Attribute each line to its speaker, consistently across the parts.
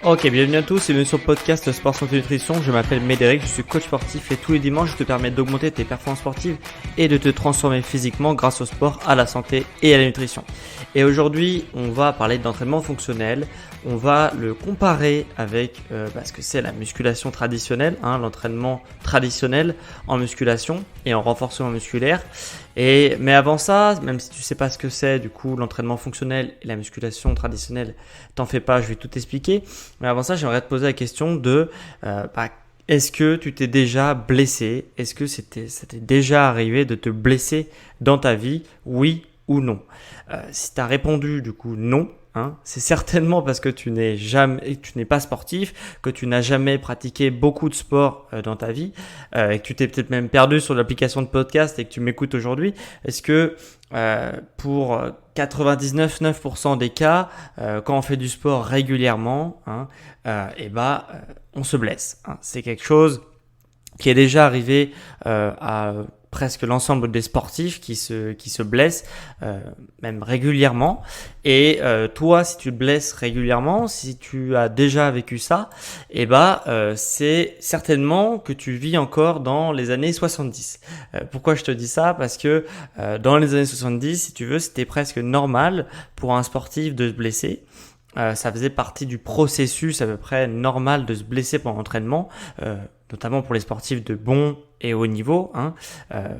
Speaker 1: Ok, bienvenue à tous et bienvenue sur le podcast Sport Santé Nutrition. Je m'appelle Médéric, je suis coach sportif et tous les dimanches je te permets d'augmenter tes performances sportives et de te transformer physiquement grâce au sport, à la santé et à la nutrition. Et aujourd'hui, on va parler d'entraînement fonctionnel. On va le comparer avec ce que c'est la musculation traditionnelle, l'entraînement traditionnel en musculation et en renforcement musculaire. Mais avant ça, même si tu sais pas ce que c'est, du coup, l'entraînement fonctionnel et la musculation traditionnelle, t'en fais pas, je vais tout expliquer. Mais avant ça, j'aimerais te poser la question de est-ce que tu t'es déjà blessé? Est-ce que ça t'est déjà arrivé de te blesser dans ta vie? Oui ou non? Si tu as répondu du coup non, c'est certainement parce que tu n'es pas sportif, que tu n'as jamais pratiqué beaucoup de sport dans ta vie, et que tu t'es peut-être même perdu sur l'application de podcast et que tu m'écoutes aujourd'hui. Est-ce que pour 99,9% des cas, quand on fait du sport régulièrement, on se blesse. C'est quelque chose qui est déjà arrivé à presque l'ensemble des sportifs qui se blessent même régulièrement. Et toi, si tu te blesses régulièrement, si tu as déjà vécu ça, c'est certainement que tu vis encore dans les années 70. Pourquoi je te dis ça? Parce que dans les années 70, si tu veux, c'était presque normal pour un sportif de se blesser. Ça faisait partie du processus à peu près normal de se blesser pendant l'entraînement, notamment pour les sportifs de bon et haut niveau.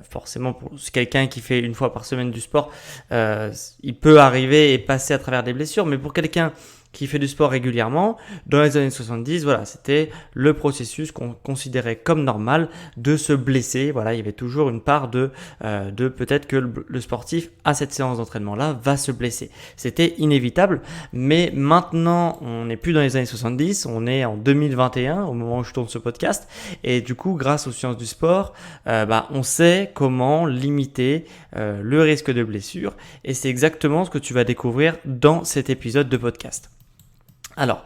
Speaker 1: Forcément, pour quelqu'un qui fait une fois par semaine du sport, il peut arriver et passer à travers des blessures, mais pour quelqu'un qui fait du sport régulièrement, dans les années 70, voilà, c'était le processus qu'on considérait comme normal de se blesser. Voilà, il y avait toujours une part de peut-être que le sportif à cette séance d'entraînement-là va se blesser. C'était inévitable, mais maintenant, on n'est plus dans les années 70, on est en 2021 au moment où je tourne ce podcast, et du coup, grâce aux sciences du sport, on sait comment limiter le risque de blessure, et c'est exactement ce que tu vas découvrir dans cet épisode de podcast. Alors,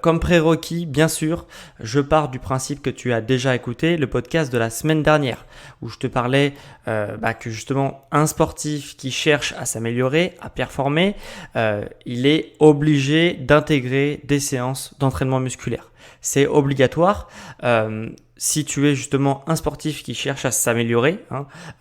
Speaker 1: comme prérequis, bien sûr, je pars du principe que tu as déjà écouté le podcast de la semaine dernière où je te parlais que justement un sportif qui cherche à s'améliorer, à performer, il est obligé d'intégrer des séances d'entraînement musculaire. C'est obligatoire. Si tu es justement un sportif qui cherche à s'améliorer,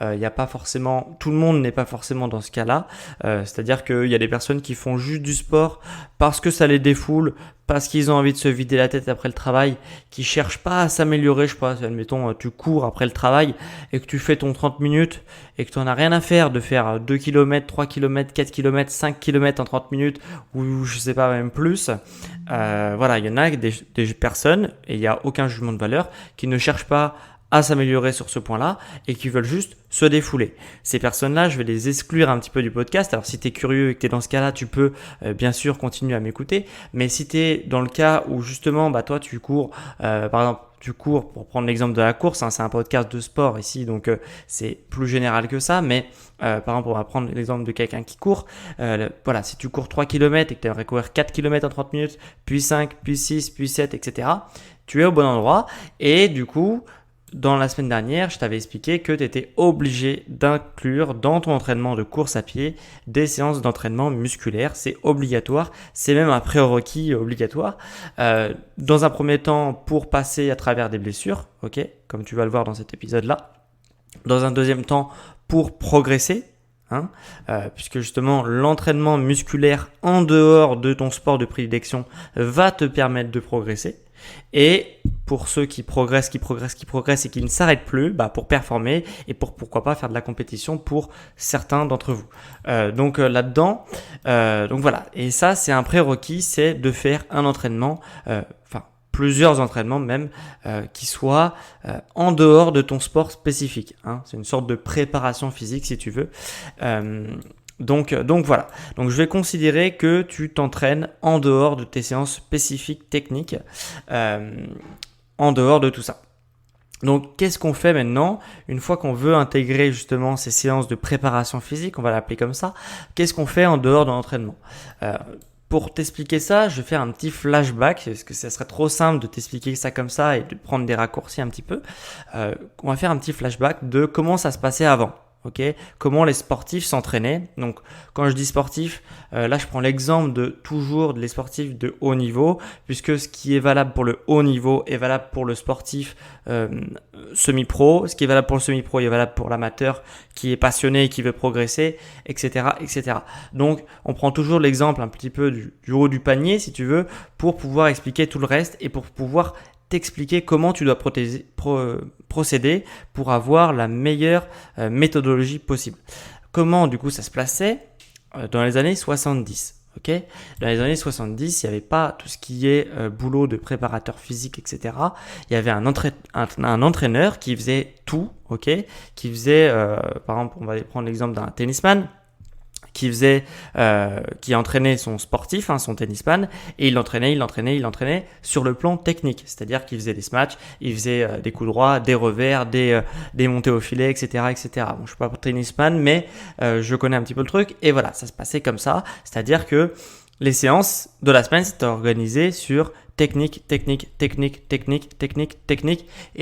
Speaker 1: y a pas forcément, tout le monde n'est pas forcément dans ce cas-là. C'est-à-dire qu'il y a des personnes qui font juste du sport parce que ça les défoule, parce qu'ils ont envie de se vider la tête après le travail, qui cherchent pas à s'améliorer. Je sais pas, admettons, tu cours après le travail et que tu fais ton 30 minutes et que tu n'en as rien à faire de faire 2 km, 3 km, 4 km, 5 km en 30 minutes ou je sais pas, même plus. Il y en a des personnes, et il n'y a aucun jugement de valeur, qui ne cherchent pas à s'améliorer sur ce point-là et qui veulent juste se défouler. Ces personnes-là, je vais les exclure un petit peu du podcast. Alors si tu es curieux et que tu es dans ce cas-là, tu peux bien sûr continuer à m'écouter. Mais si tu es dans le cas où justement, toi tu cours, par exemple, tu cours, pour prendre l'exemple de la course, c'est un podcast de sport ici, donc c'est plus général que ça, mais par exemple, on va prendre l'exemple de quelqu'un qui court. Si tu cours 3 km et que tu aimerais courir 4 km en 30 minutes, puis 5, puis 6, puis 7, etc., tu es au bon endroit et du coup, dans la semaine dernière, je t'avais expliqué que tu étais obligé d'inclure dans ton entraînement de course à pied des séances d'entraînement musculaire. C'est obligatoire, c'est même un prérequis obligatoire. Dans un premier temps, pour passer à travers des blessures, comme tu vas le voir dans cet épisode-là. Dans un deuxième temps, pour progresser. Puisque justement l'entraînement musculaire en dehors de ton sport de prédilection va te permettre de progresser. Et pour ceux qui progressent et qui ne s'arrêtent plus, pour performer et pour pourquoi pas faire de la compétition pour certains d'entre vous. Donc voilà. Et ça, c'est un prérequis, c'est de faire un entraînement, plusieurs entraînements même, qui soient en dehors de ton sport spécifique. C'est une sorte de préparation physique si tu veux. Donc voilà. Donc je vais considérer que tu t'entraînes en dehors de tes séances spécifiques techniques, en dehors de tout ça. Donc qu'est-ce qu'on fait maintenant une fois qu'on veut intégrer justement ces séances de préparation physique, on va l'appeler comme ça. Qu'est-ce qu'on fait en dehors de l'entraînement? Pour t'expliquer ça, je vais faire un petit flashback parce que ça serait trop simple de t'expliquer ça comme ça et de prendre des raccourcis un petit peu. On va faire un petit flashback de comment ça se passait avant. ok, comment les sportifs s'entraînaient. Donc, quand je dis sportifs, là, je prends l'exemple de toujours les sportifs de haut niveau, puisque ce qui est valable pour le haut niveau est valable pour le sportif semi-pro. Ce qui est valable pour le semi-pro est valable pour l'amateur qui est passionné et qui veut progresser, etc., etc. Donc, on prend toujours l'exemple un petit peu du haut du panier, si tu veux, pour pouvoir expliquer tout le reste et pour pouvoir t'expliquer comment tu dois procéder pour avoir la meilleure méthodologie possible. Comment du coup ça se plaçait dans les années 70. Okay, dans les années 70, il n'y avait pas tout ce qui est boulot de préparateur physique, etc. Il y avait un entraîneur qui faisait tout, okay, qui faisait, par exemple, on va prendre l'exemple d'un tennisman, qui entraînait son sportif, son tennisman, et il l'entraînait sur le plan technique. C'est-à-dire qu'il faisait des smash, il faisait des coups droits, des revers, des montées au filet, etc., etc. Bon, je suis pas tennisman, mais je connais un petit peu le truc. Et voilà, ça se passait comme ça. C'est-à-dire que les séances de la semaine, c'était organisé sur technique, et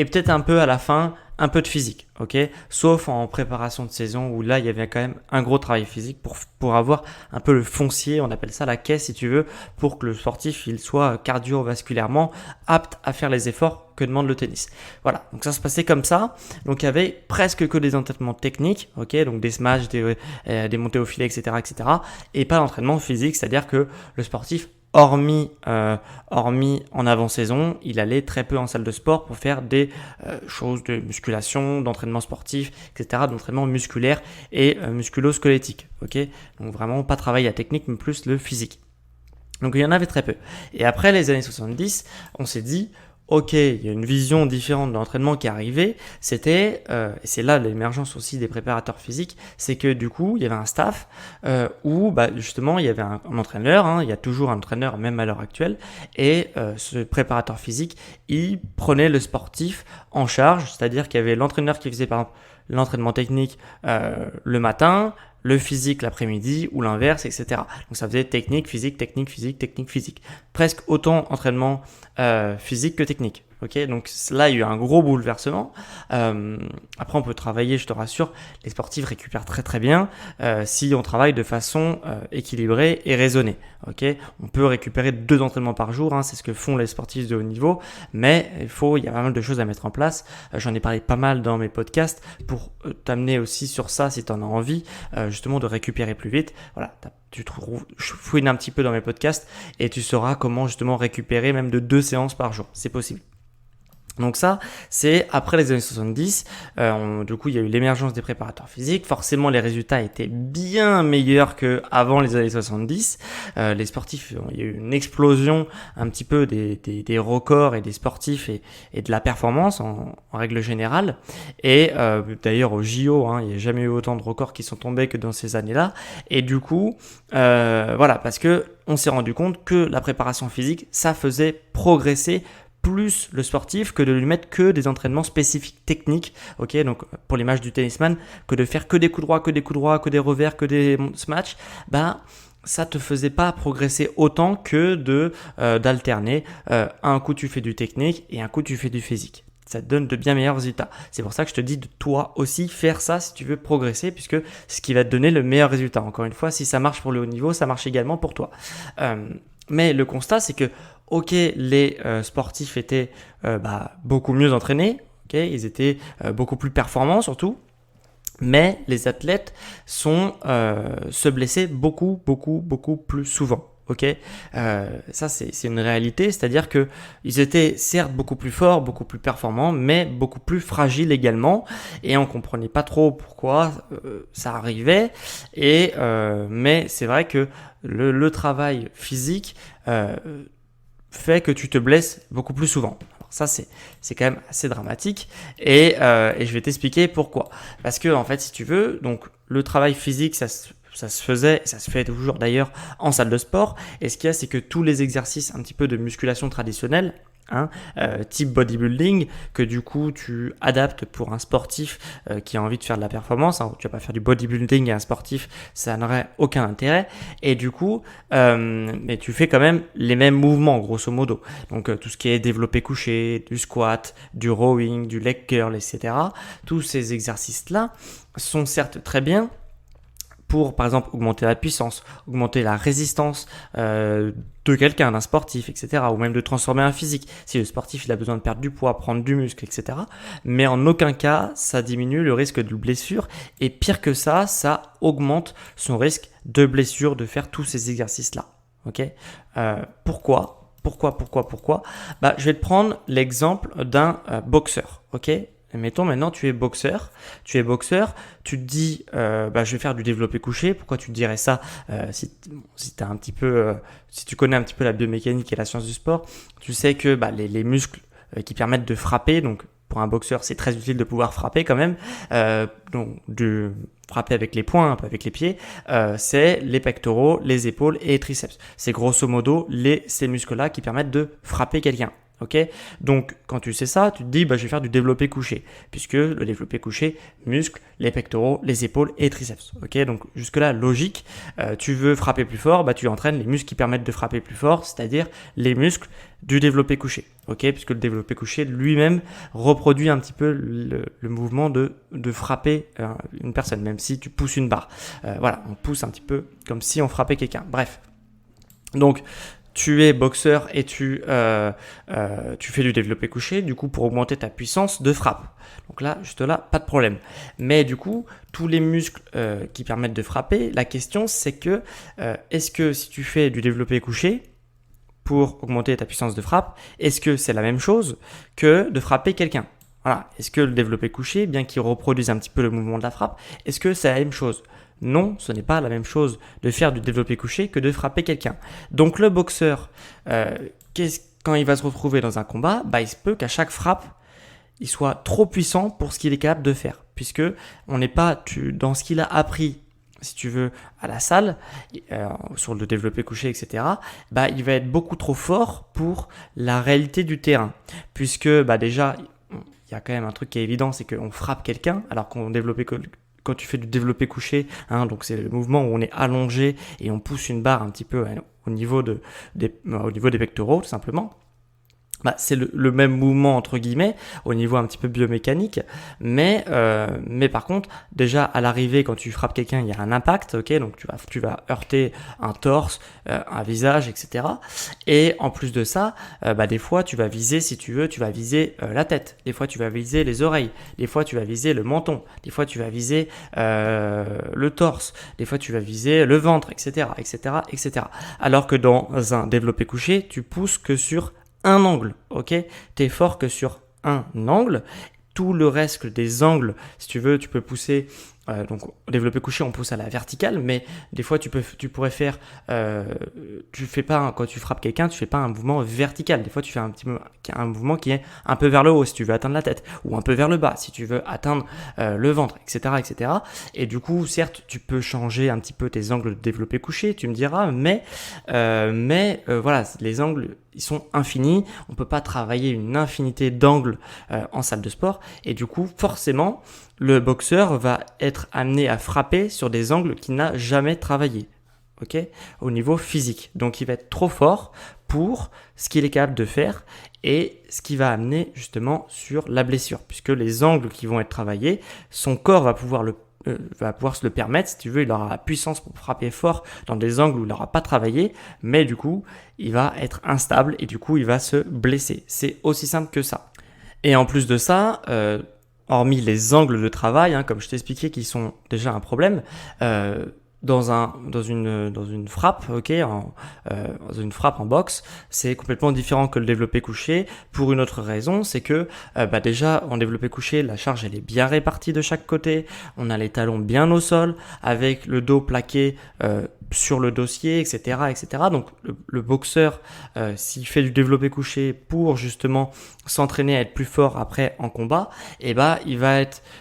Speaker 1: peut-être un peu à la fin, un peu de physique, ok? Sauf en préparation de saison où là, il y avait quand même un gros travail physique pour avoir un peu le foncier, on appelle ça la caisse si tu veux, pour que le sportif il soit cardiovasculairement apte à faire les efforts que demande le tennis. Voilà, donc ça se passait comme ça. Donc il y avait presque que des entraînements techniques, ok? Donc des smash, des montées au filet, etc., et pas d'entraînement physique, c'est-à-dire que le sportif hormis en avant-saison, il allait très peu en salle de sport pour faire des choses de musculation, d'entraînement sportif, etc., d'entraînement musculaire et musculo-squelettique. Okay, donc vraiment pas travailler la technique, mais plus le physique. Donc il y en avait très peu. Et après les années 70, on s'est dit, ok, il y a une vision différente de l'entraînement qui est arrivée. C'était, et c'est là l'émergence aussi des préparateurs physiques, c'est que du coup, il y avait un staff où justement, il y avait un entraîneur, il y a toujours un entraîneur même à l'heure actuelle, et ce préparateur physique, il prenait le sportif en charge, c'est-à-dire qu'il y avait l'entraîneur qui faisait par exemple l'entraînement technique le matin, le physique l'après-midi ou l'inverse, etc. Donc ça faisait technique, physique, technique, physique, technique, physique. Presque autant entraînement physique que technique. Ok, donc là il y a eu un gros bouleversement. Après on peut travailler, je te rassure, les sportifs récupèrent très très bien si on travaille de façon équilibrée et raisonnée. Ok, on peut récupérer 2 entraînements par jour, c'est ce que font les sportifs de haut niveau, mais il y a pas mal de choses à mettre en place. J'en ai parlé pas mal dans mes podcasts pour t'amener aussi sur ça si tu en as envie, justement de récupérer plus vite. Voilà, je fouine un petit peu dans mes podcasts et tu sauras comment justement récupérer même de 2 séances par jour. C'est possible. Donc ça, c'est après les années 70. Du coup, il y a eu l'émergence des préparateurs physiques. Forcément, les résultats étaient bien meilleurs qu'avant les années 70. Les sportifs, il y a eu une explosion un petit peu des records et des sportifs et de la performance en règle générale. Et d'ailleurs, au JO, il n'y a jamais eu autant de records qui sont tombés que dans ces années-là. Et du coup, voilà, parce que on s'est rendu compte que la préparation physique, ça faisait progresser plus le sportif que de lui mettre que des entraînements spécifiques techniques, ok, donc pour l'image du tennisman, que de faire que des coups droits, que des revers, que des smash, ça te faisait pas progresser autant que d'alterner. Un coup tu fais du technique et un coup tu fais du physique. Ça te donne de bien meilleurs résultats. C'est pour ça que je te dis de toi aussi faire ça si tu veux progresser, puisque c'est ce qui va te donner le meilleur résultat. Encore une fois, si ça marche pour le haut niveau, ça marche également pour toi. Mais le constat, c'est que ok, les sportifs étaient beaucoup mieux entraînés, ok, ils étaient beaucoup plus performants surtout, mais les athlètes se blessaient beaucoup plus souvent. Ok, ça c'est une réalité, c'est-à-dire que ils étaient certes beaucoup plus forts, beaucoup plus performants, mais beaucoup plus fragiles également, et on comprenait pas trop pourquoi ça arrivait. Mais c'est vrai que le travail physique fait que tu te blesses beaucoup plus souvent. Alors ça c'est quand même assez dramatique et je vais t'expliquer pourquoi. Parce que en fait, si tu veux, donc le travail physique ça se faisait, ça se fait toujours d'ailleurs en salle de sport. Et ce qu'il y a, c'est que tous les exercices un petit peu de musculation traditionnelle, type bodybuilding, que du coup tu adaptes pour un sportif qui a envie de faire de la performance. Tu vas pas faire du bodybuilding et un sportif, ça n'aurait aucun intérêt. Et du coup, mais tu fais quand même les mêmes mouvements, grosso modo. Donc tout ce qui est développé couché, du squat, du rowing, du leg curl, etc. Tous ces exercices-là sont certes très bien pour, par exemple, augmenter la puissance, augmenter la résistance de quelqu'un, d'un sportif, etc. Ou même de transformer un physique. Si le sportif il a besoin de perdre du poids, prendre du muscle, etc. Mais en aucun cas, ça diminue le risque de blessure. Et pire que ça augmente son risque de blessure de faire tous ces exercices-là. Ok ? Pourquoi ? Je vais te prendre l'exemple d'un boxeur. Ok ? Mettons maintenant tu es boxeur, tu te dis je vais faire du développé couché. Pourquoi tu te dirais ça si tu connais un petit peu la biomécanique et la science du sport, tu sais que les muscles qui permettent de frapper, donc pour un boxeur c'est très utile de pouvoir frapper quand même, donc de frapper avec les poings, un peu avec les pieds, c'est les pectoraux, les épaules et les triceps. C'est grosso modo ces muscles-là qui permettent de frapper quelqu'un. Ok, donc quand tu sais ça, tu te dis je vais faire du développé couché, puisque le développé couché muscle les pectoraux, les épaules et les triceps. Ok, donc jusque là logique. Tu veux frapper plus fort, tu entraînes les muscles qui permettent de frapper plus fort, c'est-à-dire les muscles du développé couché. Ok, puisque le développé couché lui-même reproduit un petit peu le mouvement de frapper une personne, même si tu pousses une barre. Voilà, on pousse un petit peu comme si on frappait quelqu'un. Bref, donc tu es boxeur et tu fais du développé couché, du coup pour augmenter ta puissance de frappe. Donc là, juste là, pas de problème. Mais du coup, tous les muscles qui permettent de frapper, la question c'est que est-ce que si tu fais du développé couché pour augmenter ta puissance de frappe, est-ce que c'est la même chose que de frapper quelqu'un ? Voilà. Est-ce que le développé couché, bien qu'il reproduise un petit peu le mouvement de la frappe, est-ce que c'est la même chose ? Non, ce n'est pas la même chose de faire du développé couché que de frapper quelqu'un. Donc le boxeur, quand il va se retrouver dans un combat, il se peut qu'à chaque frappe, il soit trop puissant pour ce qu'il est capable de faire. Puisque on n'est pas dans ce qu'il a appris, si tu veux, à la salle, sur le développé couché, etc., il va être beaucoup trop fort pour la réalité du terrain. Puisque déjà, il y a quand même un truc qui est évident, c'est qu'on frappe quelqu'un, alors quand tu fais du développé couché, donc c'est le mouvement où on est allongé et on pousse une barre un petit peu au niveau des pectoraux, tout simplement. C'est le même mouvement entre guillemets au niveau un petit peu biomécanique, mais par contre déjà à l'arrivée quand tu frappes quelqu'un il y a un impact, ok, donc tu vas heurter un torse, un visage, etc. Et en plus de ça, des fois tu vas viser, si tu veux, la tête, des fois tu vas viser les oreilles, des fois tu vas viser le menton, des fois tu vas viser le torse, des fois tu vas viser le ventre, etc., Alors que dans un développé couché, tu pousses que sur un angle, ok ? T'es fort que sur un angle. Tout le reste des angles, si tu veux, tu peux pousser. Donc, au développé couché, on pousse à la verticale, mais des fois, tu pourrais faire. Tu fais pas quand tu frappes quelqu'un, tu fais pas un mouvement vertical. Des fois, tu fais un mouvement qui est un peu vers le haut si tu veux atteindre la tête, ou un peu vers le bas si tu veux atteindre le ventre, etc. Et du coup, certes, tu peux changer un petit peu tes angles de développé couché, tu me diras, mais voilà, les angles ils sont infinis. On peut pas travailler une infinité d'angles en salle de sport, et du coup, forcément, le boxeur va être amené à frapper sur des angles qu'il n'a jamais travaillé, ok, au niveau physique. Donc, il va être trop fort pour ce qu'il est capable de faire et ce qui va amener justement sur la blessure, puisque les angles qui vont être travaillés, son corps va pouvoir se le permettre. Si tu veux, il aura la puissance pour frapper fort dans des angles où il n'aura pas travaillé, mais du coup, il va être instable et du coup, il va se blesser. C'est aussi simple que ça. Et en plus de ça, hormis les angles de travail, comme je t'ai expliqué, qui sont déjà un problème, dans une frappe, ok, dans une frappe en boxe, c'est complètement différent que le développé couché. Pour une autre raison, c'est que déjà en développé couché, la charge elle est bien répartie de chaque côté. On a les talons bien au sol, avec le dos plaqué sur le dossier, etc. Donc le boxeur, s'il fait du développé couché pour justement s'entraîner à être plus fort après en combat,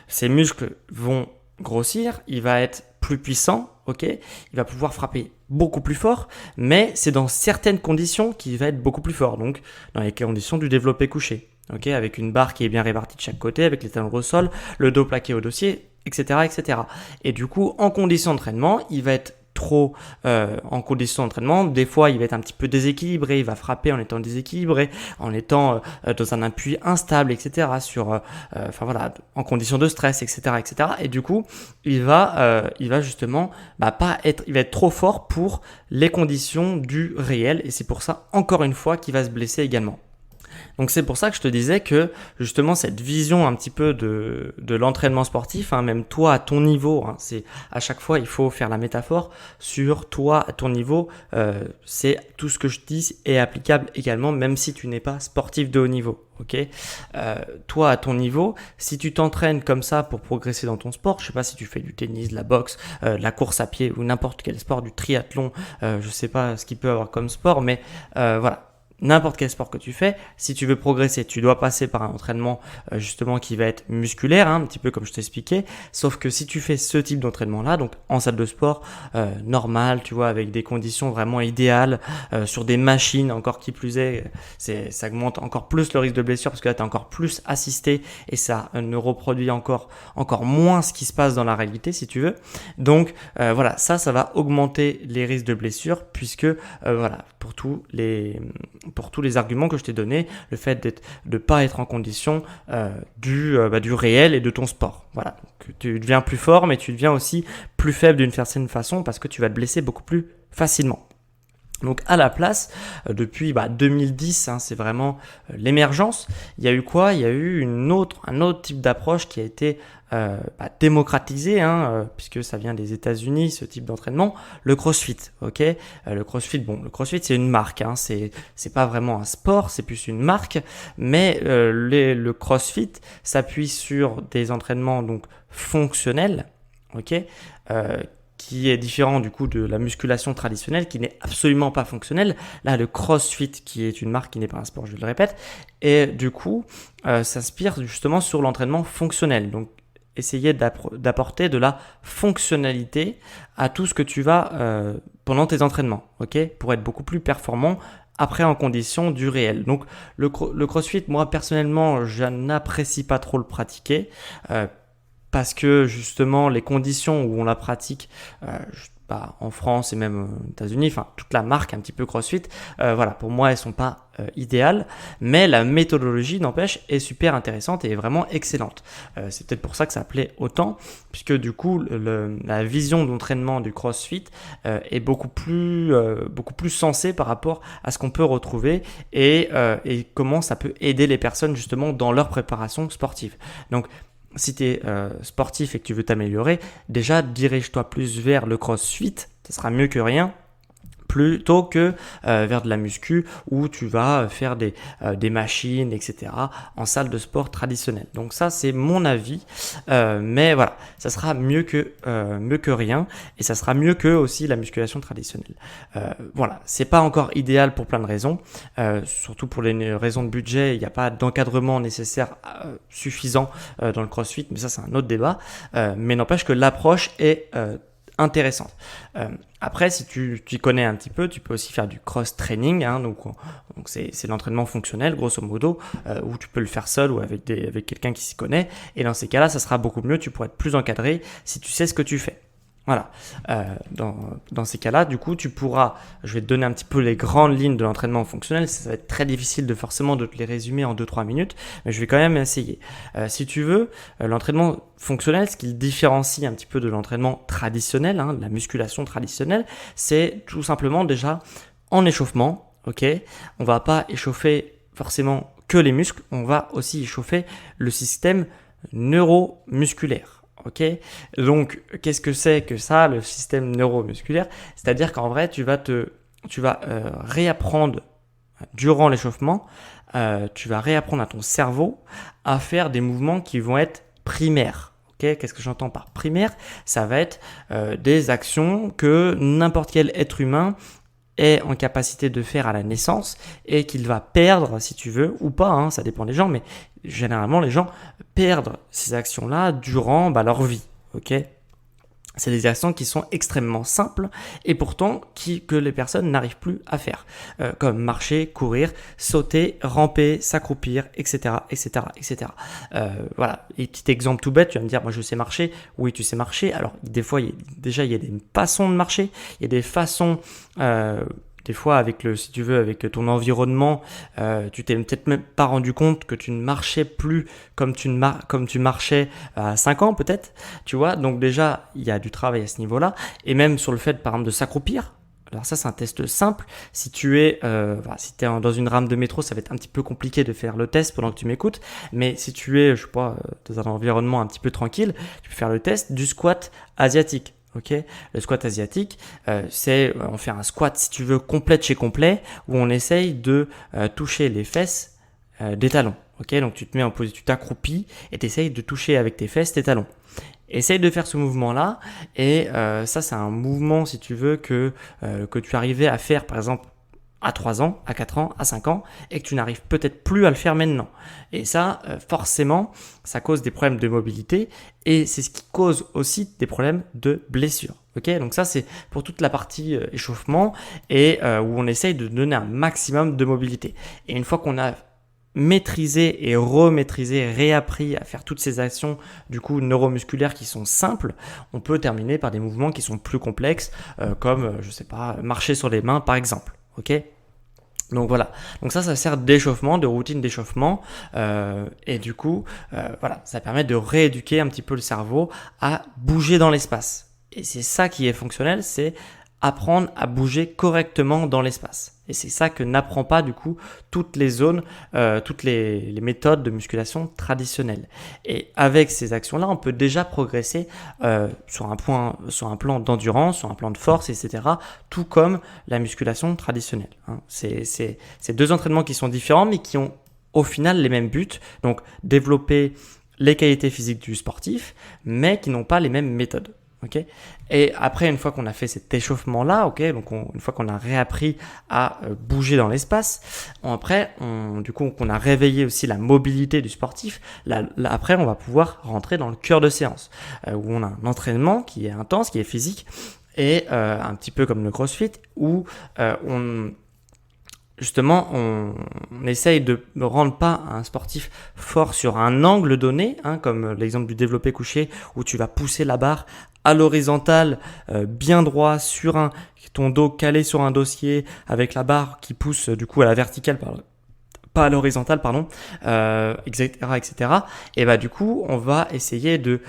Speaker 1: ses muscles vont grossir, il va être plus puissant, ok, il va pouvoir frapper beaucoup plus fort, mais c'est dans certaines conditions qu'il va être beaucoup plus fort, donc dans les conditions du développé couché, ok, avec une barre qui est bien répartie de chaque côté, avec les talons au sol, le dos plaqué au dossier, etc., etc. Et du coup, en conditions d'entraînement, il va être trop en conditions d'entraînement, des fois il va être un petit peu déséquilibré, il va frapper en étant déséquilibré, en étant dans un appui instable, etc. Enfin voilà, en conditions de stress, etc., etc. Et du coup, il va justement pas être, il va être trop fort pour les conditions du réel, et c'est pour ça encore une fois qu'il va se blesser également. Donc c'est pour ça que je te disais que justement cette vision un petit peu de l'entraînement sportif, même toi à ton niveau, c'est à chaque fois il faut faire la métaphore sur toi à ton niveau, c'est tout ce que je dis est applicable également même si tu n'es pas sportif de haut niveau. Ok, toi à ton niveau, si tu t'entraînes comme ça pour progresser dans ton sport, je sais pas si tu fais du tennis, de la boxe, de la course à pied ou n'importe quel sport, du triathlon, je sais pas ce qu'il peut avoir comme sport, mais voilà. N'importe quel sport que tu fais, si tu veux progresser, tu dois passer par un entraînement justement qui va être musculaire, un petit peu comme je t'expliquais. Sauf que si tu fais ce type d'entraînement-là, donc en salle de sport normale, tu vois, avec des conditions vraiment idéales, sur des machines, encore qui plus est, ça augmente encore plus le risque de blessure parce que là, tu es encore plus assisté et ça ne reproduit encore moins ce qui se passe dans la réalité, si tu veux. Donc voilà, ça va augmenter les risques de blessure puisque voilà, pour tous les arguments que je t'ai donnés, le fait de ne pas être en condition du réel et de ton sport. Voilà, donc, tu deviens plus fort, mais tu deviens aussi plus faible d'une certaine façon parce que tu vas te blesser beaucoup plus facilement. Donc à la place, depuis 2010, c'est vraiment l'émergence. Il y a eu quoi ? Il y a eu un autre type d'approche qui a été démocratisé, puisque ça vient des États-Unis, ce type d'entraînement, le CrossFit. Ok, le CrossFit, c'est une marque. C'est pas vraiment un sport, c'est plus une marque. Mais le CrossFit s'appuie sur des entraînements donc fonctionnels. Ok. Qui est différent du coup de la musculation traditionnelle qui n'est absolument pas fonctionnelle. Là, le CrossFit qui est une marque qui n'est pas un sport, je le répète, et du coup s'inspire justement sur l'entraînement fonctionnel. Donc essayer d'apporter de la fonctionnalité à tout ce que tu vas pendant tes entraînements, ok, pour être beaucoup plus performant après en condition du réel. Donc le CrossFit, moi personnellement, je n'apprécie pas trop le pratiquer. Parce que justement les conditions où on la pratique en France et même aux États-Unis, enfin toute la marque un petit peu CrossFit, voilà, pour moi elles sont pas idéales, mais la méthodologie n'empêche est super intéressante et est vraiment excellente. C'est peut-être pour ça que ça plaît autant, puisque du coup la vision d'entraînement du CrossFit est beaucoup plus sensée par rapport à ce qu'on peut retrouver et comment ça peut aider les personnes justement dans leur préparation sportive. Donc si tu es sportif et que tu veux t'améliorer, déjà dirige-toi plus vers le CrossFit, ça sera mieux que rien, plutôt que vers de la muscu où tu vas faire des machines, etc. en salle de sport traditionnelle. Donc ça, c'est mon avis, mais voilà, ça sera mieux que rien et ça sera mieux que aussi la musculation traditionnelle. Voilà, c'est pas encore idéal pour plein de raisons, surtout pour les raisons de budget, il n'y a pas d'encadrement nécessaire suffisant dans le CrossFit, mais ça c'est un autre débat, mais n'empêche que l'approche est intéressante. Après, si tu connais un petit peu, tu peux aussi faire du cross-training, donc c'est l'entraînement fonctionnel, grosso modo, où tu peux le faire seul ou avec quelqu'un qui s'y connaît, et dans ces cas-là, ça sera beaucoup mieux, tu pourras être plus encadré si tu sais ce que tu fais. Voilà, dans ces cas-là, du coup, je vais te donner un petit peu les grandes lignes de l'entraînement fonctionnel, ça va être très difficile de te les résumer en 2-3 minutes, mais je vais quand même essayer. Si tu veux, l'entraînement fonctionnel, ce qui le différencie un petit peu de l'entraînement traditionnel, de la musculation traditionnelle, c'est tout simplement déjà en échauffement, ok ? On va pas échauffer forcément que les muscles, on va aussi échauffer le système neuromusculaire. Ok, donc qu'est-ce que c'est que ça, le système neuromusculaire ? C'est-à-dire qu'en vrai, tu vas réapprendre durant l'échauffement, tu vas réapprendre à ton cerveau à faire des mouvements qui vont être primaires. Ok, qu'est-ce que j'entends par primaire ? Ça va être des actions que n'importe quel être humain est en capacité de faire à la naissance et qu'il va perdre, si tu veux, ou pas, ça dépend des gens, mais généralement les gens perdent ces actions-là durant leur vie, ok ? C'est des actions qui sont extrêmement simples et pourtant que les personnes n'arrivent plus à faire, comme marcher, courir, sauter, ramper, s'accroupir, etc., etc., etc. Voilà, et petit exemple tout bête, tu vas me dire, moi je sais marcher. Oui, tu sais marcher. Alors des fois, il y a des façons de marcher, il y a des façons. Des fois, si tu veux, avec ton environnement, tu t'es peut-être même pas rendu compte que tu ne marchais plus comme tu marchais à 5 ans peut-être, tu vois. Donc déjà, il y a du travail à ce niveau-là. Et même sur le fait, par exemple, de s'accroupir. Alors ça, c'est un test simple. Si tu es dans une rame de métro, ça va être un petit peu compliqué de faire le test pendant que tu m'écoutes. Mais si tu es, je sais pas, dans un environnement un petit peu tranquille, tu peux faire le test du squat asiatique. Ok, le squat asiatique, on fait un squat si tu veux complet de chez complet où on essaye de toucher les fesses des talons. Ok, donc tu te mets en position, tu t'accroupis et tu essayes de toucher avec tes fesses tes talons. Essaye de faire ce mouvement-là et ça c'est un mouvement si tu veux que tu arrivais à faire par exemple à 3 ans, à 4 ans, à 5 ans et que tu n'arrives peut-être plus à le faire maintenant. Et ça, forcément, ça cause des problèmes de mobilité et c'est ce qui cause aussi des problèmes de blessure. Ok, donc ça c'est pour toute la partie échauffement et où on essaye de donner un maximum de mobilité. Et une fois qu'on a maîtrisé et remaîtrisé, réappris à faire toutes ces actions du coup neuromusculaires qui sont simples, on peut terminer par des mouvements qui sont plus complexes comme, je sais pas, marcher sur les mains par exemple. Ok, donc voilà, donc ça sert d'échauffement, de routine d'échauffement et du coup voilà, ça permet de rééduquer un petit peu le cerveau à bouger dans l'espace. Et c'est ça qui est fonctionnel, c'est apprendre à bouger correctement dans l'espace. Et c'est ça que n'apprend pas du coup toutes les zones, toutes les méthodes de musculation traditionnelles. Et avec ces actions-là, on peut déjà progresser sur un plan d'endurance, sur un plan de force, etc. Tout comme la musculation traditionnelle. Hein. C'est deux entraînements qui sont différents, mais qui ont au final les mêmes buts. Donc développer les qualités physiques du sportif, mais qui n'ont pas les mêmes méthodes. Okay. Et après, une fois qu'on a fait cet échauffement-là, donc une fois qu'on a réappris à bouger dans l'espace, qu'on a réveillé aussi la mobilité du sportif, après on va pouvoir rentrer dans le cœur de séance, où on a un entraînement qui est intense, qui est physique, et un petit peu comme le CrossFit, où on essaye de ne rendre pas un sportif fort sur un angle donné, hein, comme l'exemple du développé couché, où tu vas pousser la barre à l'horizontale, bien droit, sur ton dos calé sur un dossier, avec la barre qui pousse du coup à la verticale, pas à l'horizontale, etc., etc. Et bah du coup, on va essayer de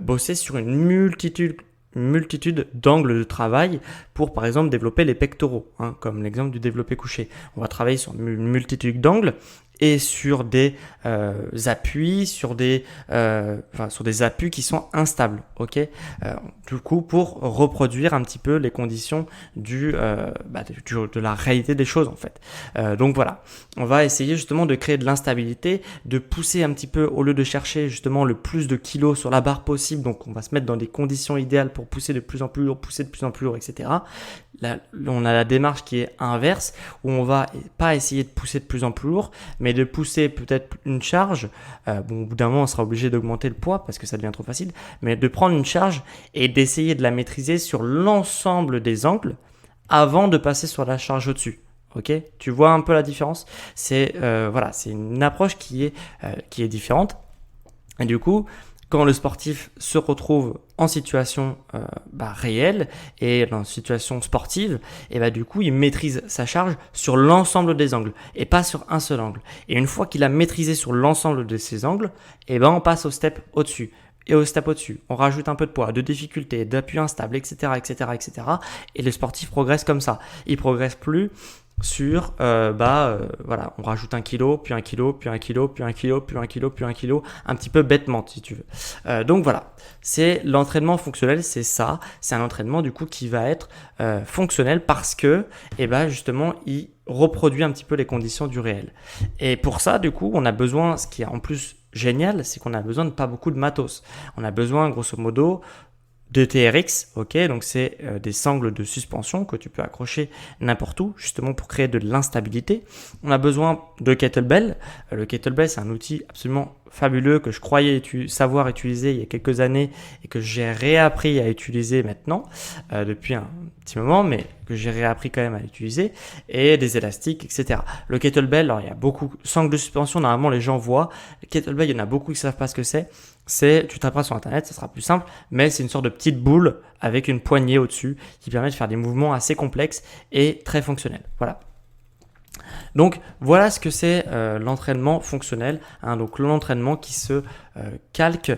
Speaker 1: bosser sur une multitude d'angles de travail pour par exemple développer les pectoraux, hein, comme l'exemple du développé couché. On va travailler sur une multitude d'angles et sur des appuis, sur des appuis qui sont instables, ok. Du coup, pour reproduire un petit peu les conditions de la réalité des choses en fait. Donc voilà, on va essayer justement de créer de l'instabilité, de pousser un petit peu au lieu de chercher justement le plus de kilos sur la barre possible. Donc on va se mettre dans des conditions idéales pour pousser de plus en plus lourd, etc. Là, on a la démarche qui est inverse, où on va pas essayer de pousser de plus en plus lourd, mais de pousser peut-être une charge. Au bout d'un moment, on sera obligé d'augmenter le poids parce que ça devient trop facile, mais de prendre une charge et d'essayer de la maîtriser sur l'ensemble des angles avant de passer sur la charge au-dessus. Ok, tu vois un peu la différence. C'est une approche qui est différente. Et du coup, quand le sportif se retrouve en situation réelle et en situation sportive, et du coup il maîtrise sa charge sur l'ensemble des angles et pas sur un seul angle. Et une fois qu'il a maîtrisé sur l'ensemble de ces angles, on passe au step au-dessus. Et au step au-dessus, on rajoute un peu de poids, de difficulté, d'appui instable, etc., etc., etc. Et le sportif progresse comme ça. Il progresse plus sur on rajoute 1 kilo, puis 1 kilo, puis 1 kilo, puis 1 kilo, puis 1 kilo, puis 1 kilo, un petit peu bêtement si tu veux. Donc voilà, c'est l'entraînement fonctionnel, c'est ça, c'est un entraînement du coup qui va être fonctionnel parce que justement il reproduit un petit peu les conditions du réel. Et pour ça du coup on a besoin, ce qui est en plus génial, c'est qu'on a besoin de pas beaucoup de matos. On a besoin grosso modo de TRX, ok, donc c'est des sangles de suspension que tu peux accrocher n'importe où, justement pour créer de l'instabilité. On a besoin de kettlebell. Le kettlebell, c'est un outil absolument fabuleux que je croyais savoir utiliser il y a quelques années et que j'ai réappris à utiliser maintenant depuis un petit moment, mais que j'ai réappris quand même à utiliser, et des élastiques, etc. Le kettlebell, alors il y a beaucoup de sangles de suspension, normalement les gens voient. Le kettlebell, il y en a beaucoup qui ne savent pas ce que c'est. Tu taperas sur internet, ça sera plus simple, mais c'est une sorte de petite boule avec une poignée au-dessus qui permet de faire des mouvements assez complexes et très fonctionnels. Voilà. Donc voilà ce que c'est l'entraînement fonctionnel, hein, donc l'entraînement qui se calque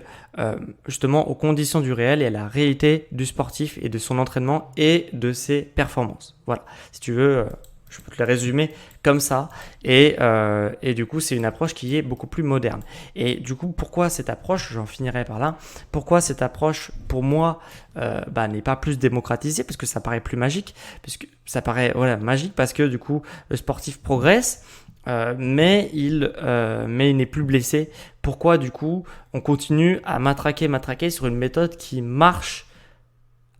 Speaker 1: justement aux conditions du réel et à la réalité du sportif et de son entraînement et de ses performances. Voilà, si tu veux, je peux te le résumer comme ça, et du coup c'est une approche qui est beaucoup plus moderne. Et du coup pourquoi cette approche, j'en finirai par là, pourquoi cette approche pour moi n'est pas plus démocratisée, parce que ça paraît plus magique, magique parce que du coup le sportif progresse, mais il n'est plus blessé. Pourquoi du coup on continue à matraquer sur une méthode qui marche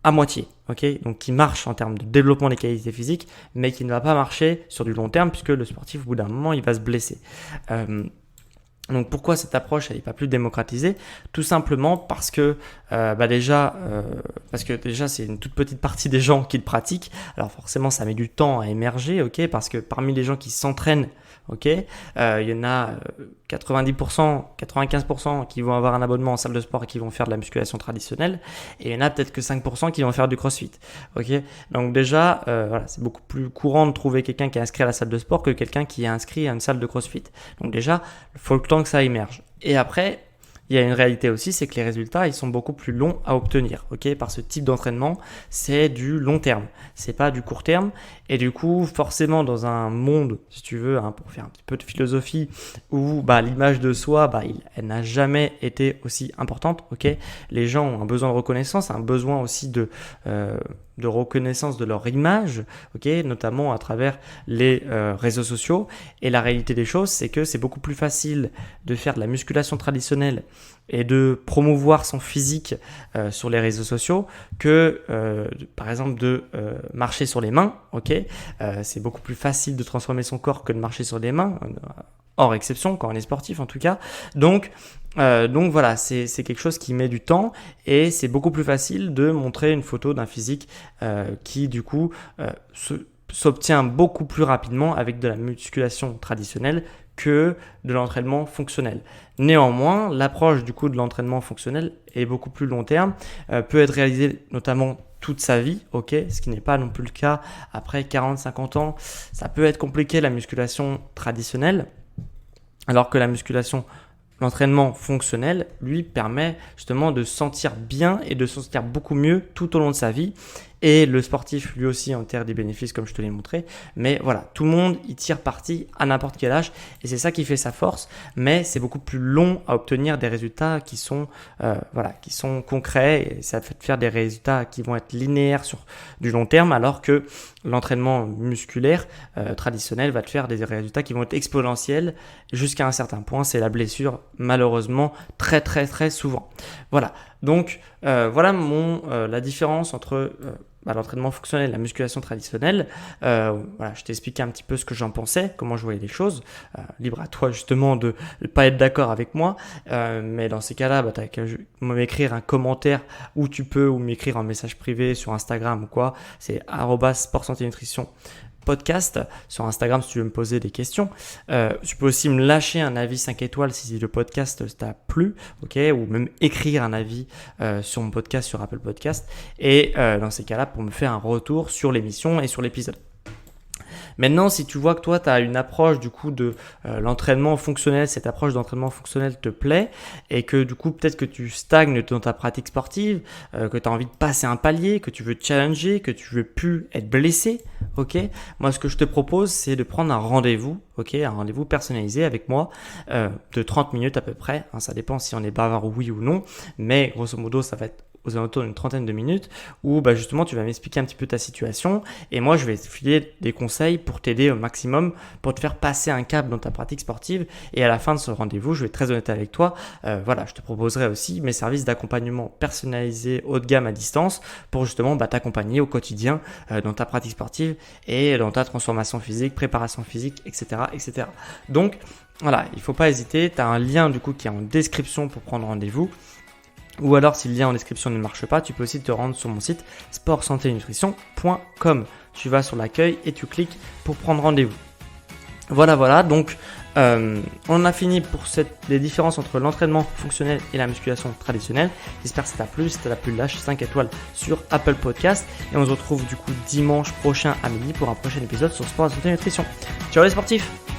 Speaker 1: à moitié, ok, donc qui marche en termes de développement des qualités physiques, mais qui ne va pas marcher sur du long terme, puisque le sportif, au bout d'un moment, il va se blesser. Donc pourquoi cette approche elle n'est pas plus démocratisée? Tout simplement parce que déjà c'est une toute petite partie des gens qui le pratiquent. Alors forcément ça met du temps à émerger, ok, parce que parmi les gens qui s'entraînent, ok, il y en a 90%, 95% qui vont avoir un abonnement en salle de sport et qui vont faire de la musculation traditionnelle, et il y en a peut-être que 5% qui vont faire du crossfit, ok. Donc déjà c'est beaucoup plus courant de trouver quelqu'un qui est inscrit à la salle de sport que quelqu'un qui est inscrit à une salle de crossfit. Donc déjà il faut le temps que ça émerge. Et après il y a une réalité aussi, c'est que les résultats ils sont beaucoup plus longs à obtenir, ok, par ce type d'entraînement. C'est du long terme, c'est pas du court terme, et du coup forcément dans un monde, si tu veux, hein, pour faire un petit peu de philosophie, où l'image de soi elle n'a jamais été aussi importante, ok. Les gens ont un besoin de reconnaissance, un besoin aussi de reconnaissance de leur image, ok, notamment à travers les réseaux sociaux. Et la réalité des choses, c'est que c'est beaucoup plus facile de faire de la musculation traditionnelle et de promouvoir son physique sur les réseaux sociaux que par exemple de marcher sur les mains, ok. C'est beaucoup plus facile de transformer son corps que de marcher sur les mains, hors exception quand on est sportif en tout cas. Donc voilà, c'est quelque chose qui met du temps, et c'est beaucoup plus facile de montrer une photo d'un physique qui du coup s'obtient beaucoup plus rapidement avec de la musculation traditionnelle que de l'entraînement fonctionnel. Néanmoins, l'approche du coup de l'entraînement fonctionnel est beaucoup plus long terme, peut être réalisée notamment toute sa vie, ok, ce qui n'est pas non plus le cas après 40-50 ans. Ça peut être compliqué la musculation traditionnelle, alors que l'entraînement fonctionnel, lui, permet justement de se sentir bien et de se sentir beaucoup mieux tout au long de sa vie. Et le sportif, lui aussi, en tire des bénéfices, comme je te l'ai montré. Mais voilà, tout le monde y tire parti à n'importe quel âge. Et c'est ça qui fait sa force. Mais c'est beaucoup plus long à obtenir des résultats qui sont concrets. Et ça fait faire des résultats qui vont être linéaires sur du long terme, alors que l'entraînement musculaire traditionnel va te faire des résultats qui vont être exponentiels jusqu'à un certain point. C'est la blessure, malheureusement, très très très souvent. Voilà. Donc voilà la différence entre l'entraînement fonctionnel et la musculation traditionnelle. Voilà, je t'ai expliqué un petit peu ce que j'en pensais, comment je voyais les choses. Libre à toi justement de ne pas être d'accord avec moi, mais dans ces cas-là, tu n'as qu'à m'écrire un commentaire, ou m'écrire un message privé sur Instagram ou quoi. C'est @sport santé nutrition podcast sur Instagram si tu veux me poser des questions. Tu peux aussi me lâcher un avis 5 étoiles si le podcast t'a plu, ok, ou même écrire un avis sur mon podcast sur Apple Podcast, et dans ces cas-là pour me faire un retour sur l'émission et sur l'épisode. Maintenant, si tu vois que toi, tu as une approche du coup de l'entraînement fonctionnel, cette approche d'entraînement fonctionnel te plaît, et que du coup, peut-être que tu stagnes dans ta pratique sportive, que tu as envie de passer un palier, que tu veux te challenger, que tu veux plus être blessé, ok. Moi, ce que je te propose, c'est de prendre un rendez-vous, ok, un rendez-vous personnalisé avec moi de 30 minutes à peu près. Hein, ça dépend si on est bavard oui ou non, mais grosso modo, ça va être aux alentours d'une 30aine de minutes où justement tu vas m'expliquer un petit peu ta situation et moi je vais te filer des conseils pour t'aider au maximum, pour te faire passer un cap dans ta pratique sportive. Et à la fin de ce rendez-vous, je vais être très honnête avec toi, je te proposerai aussi mes services d'accompagnement personnalisé haut de gamme à distance pour justement t'accompagner au quotidien dans ta pratique sportive et dans ta transformation physique, préparation physique, etc. etc. Donc voilà, il ne faut pas hésiter, tu as un lien du coup qui est en description pour prendre rendez-vous. Ou alors si le lien en description ne marche pas, tu peux aussi te rendre sur mon site sportsanténutrition.com. Tu vas sur l'accueil et tu cliques pour prendre rendez-vous. Voilà, donc on a fini pour les différences entre l'entraînement fonctionnel et la musculation traditionnelle. J'espère que ça t'a plu. Si ça t'a plu, lâche 5 étoiles sur Apple Podcast. Et on se retrouve du coup dimanche prochain à midi pour un prochain épisode sur Sport, Santé et Nutrition. Ciao les sportifs!